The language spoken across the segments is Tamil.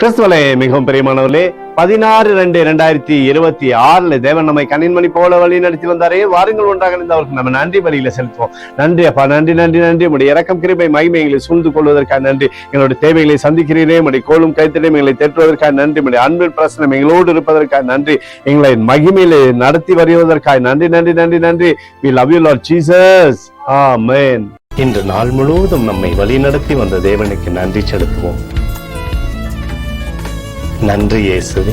கிறிஸ்துவலே மிகவும் பிரியமானவர்களே, 16/2/2026 தேவன் நம்மை கண்ணின்மணி போல வழி நடத்தி வந்தாரே. வாருங்கள் ஒன்றாக அவருக்கு நம்ம நன்றி வழியில செலுத்துவோம். நன்றி அப்பா, நன்றி நன்றி நன்றி. உடைய இரக்கம் கிருபை மகிமை எங்களை சூழ்ந்து கொள்வதற்காக நன்றி. எங்களுடைய தேவைகளை சந்திக்கிறீரே, உடைய கோலும் கைத்திலையும் எங்களை தேற்றுவதற்காக நன்றி. உடைய அன்பின் பிரசனம் எங்களோடு இருப்பதற்காக நன்றி. எங்களை மகிமையிலே நடத்தி வருவதற்காக நன்றி நன்றி நன்றி நன்றி. We love you Lord Jesus. Amen. இன்று நாள் முழுவதும் நம்மை வழி நடத்தி வந்த தேவனுக்கு நன்றி செலுத்துவோம். நன்றி இயேசுவே,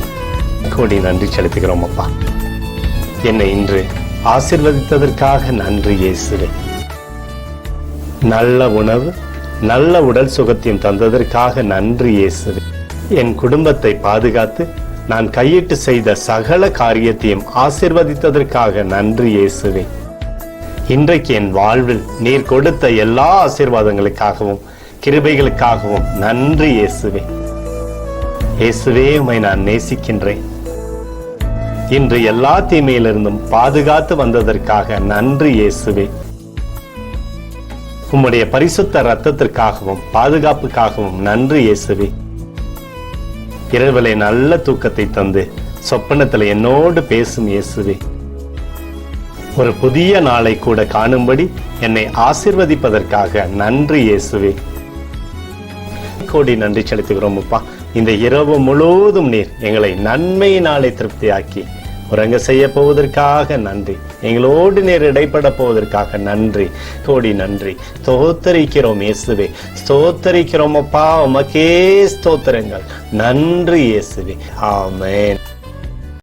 கோடி நன்றி செலுத்துகிறோம் அப்பா. என்னை இன்று ஆசீர்வதித்ததற்காக நன்றி இயேசுவே. நல்ல உணவு, நல்ல உடல் சுகத்தையும் தந்ததற்காக நன்றி இயேசுவே. என் குடும்பத்தை பாதுகாத்து நான் கையிட்டு செய்த சகல காரியத்தையும் ஆசீர்வதித்ததற்காக நன்றி இயேசுவே. இன்றைக்கு என் வாழ்வில் நீர் கொடுத்த எல்லா ஆசீர்வாதங்களுக்காகவும் கிருபைகளுக்காகவும் நன்றி இயேசுவே. இயேசுவே, உம்மை நான் நேசிக்கின்றேன். இன்று எல்லா தீமையிலிருந்தும் பாதுகாத்து வந்ததற்காக நன்றி இயேசுவே. உம்முடைய பரிசுத்த இரத்தத்திற்காகவும் பாதுகாப்புக்காகவும் நன்றி இயேசுவே. இரவிலே நல்ல தூக்கத்தை தந்து சொப்பனத்தில் என்னோடு பேசும் இயேசுவே. ஒரு புதிய நாளை கூட காணும்படி என்னை ஆசீர்வதிப்பதற்காக நன்றி இயேசுவே. கோடி நன்றி செலுத்துகிறோம் அப்பா. இந்த இரவு முழுவதும் நீர் எங்களை நன்மையினாலே திருப்தியாக்கி உறங்க செய்ய போவதற்காக நன்றி. எங்களோடு நீர் இடைப்பட போவதற்காக நன்றி, கோடி நன்றி. ஸ்தோத்தரிக்கிறோம் இயேசுவே, ஸ்தோத்தரிக்கிறோம் அப்பா. உமக்கே ஸ்தோத்திரங்கள். நன்றி இயேசுவே. ஆமென்.